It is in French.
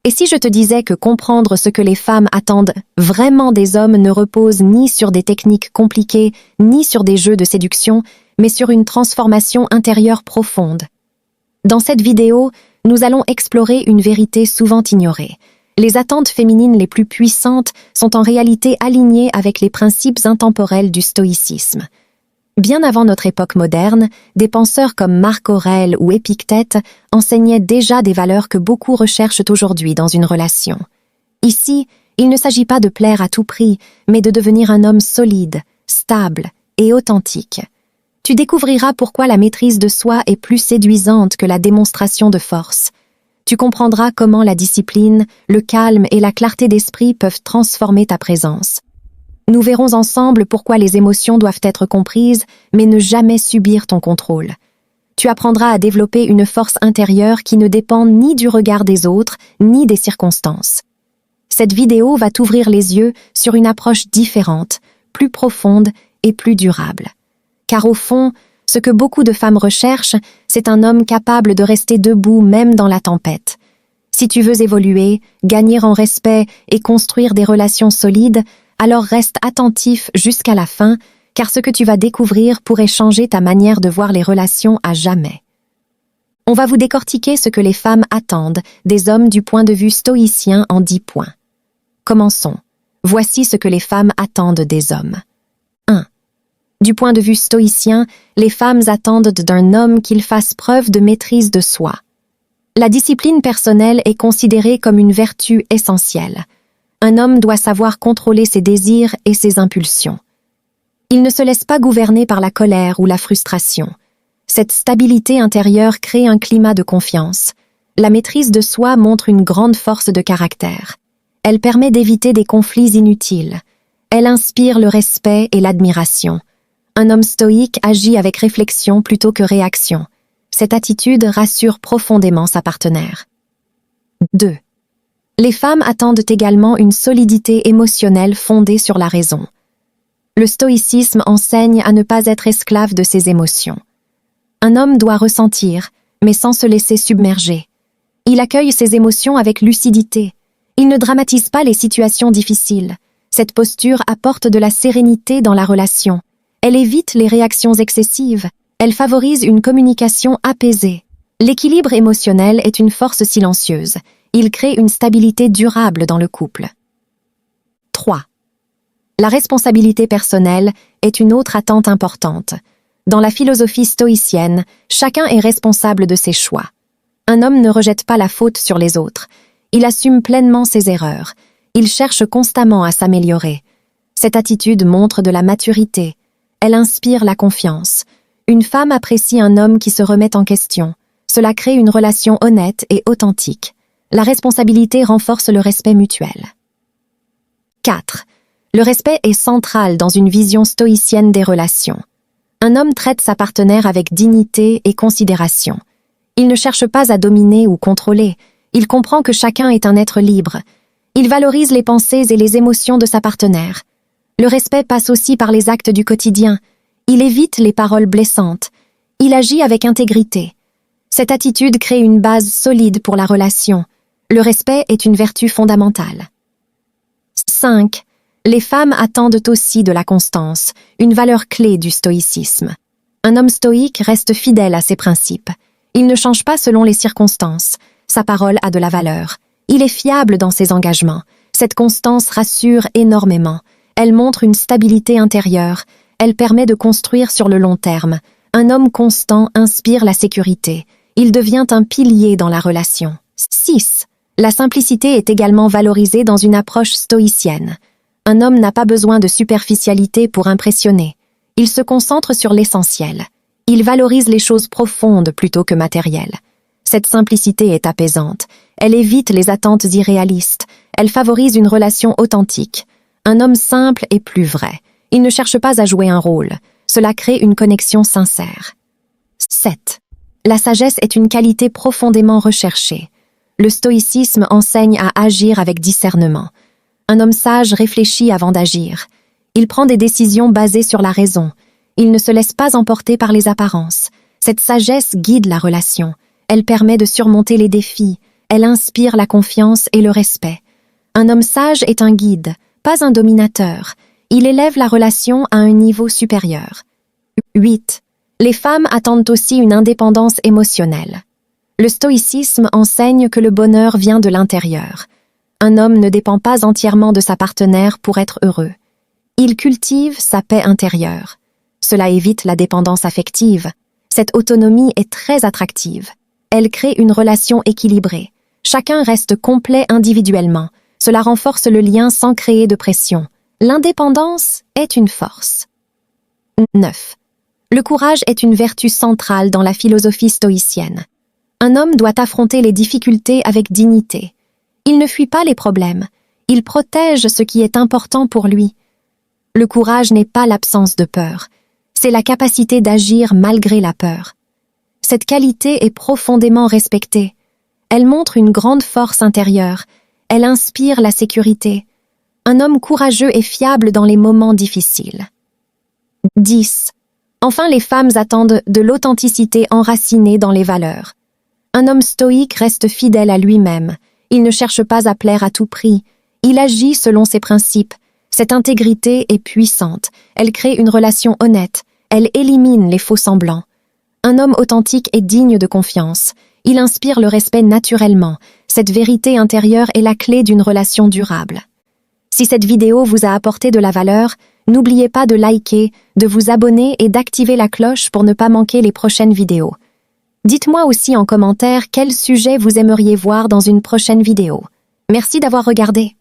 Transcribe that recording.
Et si je te disais que comprendre ce que les femmes attendent vraiment des hommes ne repose ni sur des techniques compliquées, ni sur des jeux de séduction, mais sur une transformation intérieure profonde? Dans cette vidéo, nous allons explorer une vérité souvent ignorée. Les attentes féminines les plus puissantes sont en réalité alignées avec les principes intemporels du stoïcisme. Bien avant notre époque moderne, des penseurs comme Marc Aurèle ou Épictète enseignaient déjà des valeurs que beaucoup recherchent aujourd'hui dans une relation. Ici, il ne s'agit pas de plaire à tout prix, mais de devenir un homme solide, stable et authentique. Tu découvriras pourquoi la maîtrise de soi est plus séduisante que la démonstration de force. Tu comprendras comment la discipline, le calme et la clarté d'esprit peuvent transformer ta présence. Nous verrons ensemble pourquoi les émotions doivent être comprises, mais ne jamais subir ton contrôle. Tu apprendras à développer une force intérieure qui ne dépend ni du regard des autres, ni des circonstances. Cette vidéo va t'ouvrir les yeux sur une approche différente, plus profonde et plus durable. Car au fond, ce que beaucoup de femmes recherchent, c'est un homme capable de rester debout même dans la tempête. Si tu veux évoluer, gagner en respect et construire des relations solides, alors reste attentif jusqu'à la fin, car ce que tu vas découvrir pourrait changer ta manière de voir les relations à jamais. On va vous décortiquer ce que les femmes attendent des hommes du point de vue stoïcien en 10 points. Commençons. Voici ce que les femmes attendent des hommes. 1. Du point de vue stoïcien, les femmes attendent d'un homme qu'il fasse preuve de maîtrise de soi. La discipline personnelle est considérée comme une vertu essentielle. Un homme doit savoir contrôler ses désirs et ses impulsions. Il ne se laisse pas gouverner par la colère ou la frustration. Cette stabilité intérieure crée un climat de confiance. La maîtrise de soi montre une grande force de caractère. Elle permet d'éviter des conflits inutiles. Elle inspire le respect et l'admiration. Un homme stoïque agit avec réflexion plutôt que réaction. Cette attitude rassure profondément sa partenaire. 2. Les femmes attendent également une solidité émotionnelle fondée sur la raison. Le stoïcisme enseigne à ne pas être esclave de ses émotions. Un homme doit ressentir, mais sans se laisser submerger. Il accueille ses émotions avec lucidité. Il ne dramatise pas les situations difficiles. Cette posture apporte de la sérénité dans la relation. Elle évite les réactions excessives. Elle favorise une communication apaisée. L'équilibre émotionnel est une force silencieuse. Il crée une stabilité durable dans le couple. 3. La responsabilité personnelle est une autre attente importante. Dans la philosophie stoïcienne, chacun est responsable de ses choix. Un homme ne rejette pas la faute sur les autres. Il assume pleinement ses erreurs. Il cherche constamment à s'améliorer. Cette attitude montre de la maturité. Elle inspire la confiance. Une femme apprécie un homme qui se remet en question. Cela crée une relation honnête et authentique. La responsabilité renforce le respect mutuel. 4. Le respect est central dans une vision stoïcienne des relations. Un homme traite sa partenaire avec dignité et considération. Il ne cherche pas à dominer ou contrôler. Il comprend que chacun est un être libre. Il valorise les pensées et les émotions de sa partenaire. Le respect passe aussi par les actes du quotidien. Il évite les paroles blessantes. Il agit avec intégrité. Cette attitude crée une base solide pour la relation. Le respect est une vertu fondamentale. 5. Les femmes attendent aussi de la constance, une valeur clé du stoïcisme. Un homme stoïque reste fidèle à ses principes. Il ne change pas selon les circonstances. Sa parole a de la valeur. Il est fiable dans ses engagements. Cette constance rassure énormément. Elle montre une stabilité intérieure. Elle permet de construire sur le long terme. Un homme constant inspire la sécurité. Il devient un pilier dans la relation. 6. La simplicité est également valorisée dans une approche stoïcienne. Un homme n'a pas besoin de superficialité pour impressionner. Il se concentre sur l'essentiel. Il valorise les choses profondes plutôt que matérielles. Cette simplicité est apaisante. Elle évite les attentes irréalistes. Elle favorise une relation authentique. Un homme simple est plus vrai. Il ne cherche pas à jouer un rôle. Cela crée une connexion sincère. 7. La sagesse est une qualité profondément recherchée. Le stoïcisme enseigne à agir avec discernement. Un homme sage réfléchit avant d'agir. Il prend des décisions basées sur la raison. Il ne se laisse pas emporter par les apparences. Cette sagesse guide la relation. Elle permet de surmonter les défis. Elle inspire la confiance et le respect. Un homme sage est un guide, pas un dominateur. Il élève la relation à un niveau supérieur. 8. Les femmes attendent aussi une indépendance émotionnelle. Le stoïcisme enseigne que le bonheur vient de l'intérieur. Un homme ne dépend pas entièrement de sa partenaire pour être heureux. Il cultive sa paix intérieure. Cela évite la dépendance affective. Cette autonomie est très attractive. Elle crée une relation équilibrée. Chacun reste complet individuellement. Cela renforce le lien sans créer de pression. L'indépendance est une force. 9. Le courage est une vertu centrale dans la philosophie stoïcienne. Un homme doit affronter les difficultés avec dignité. Il ne fuit pas les problèmes. Il protège ce qui est important pour lui. Le courage n'est pas l'absence de peur. C'est la capacité d'agir malgré la peur. Cette qualité est profondément respectée. Elle montre une grande force intérieure. Elle inspire la sécurité. Un homme courageux est fiable dans les moments difficiles. 10. Enfin, les femmes attendent de l'authenticité enracinée dans les valeurs. Un homme stoïque reste fidèle à lui-même. Il ne cherche pas à plaire à tout prix. Il agit selon ses principes. Cette intégrité est puissante. Elle crée une relation honnête. Elle élimine les faux-semblants. Un homme authentique est digne de confiance. Il inspire le respect naturellement. Cette vérité intérieure est la clé d'une relation durable. Si cette vidéo vous a apporté de la valeur, n'oubliez pas de liker, de vous abonner et d'activer la cloche pour ne pas manquer les prochaines vidéos. Dites-moi aussi en commentaire quel sujet vous aimeriez voir dans une prochaine vidéo. Merci d'avoir regardé.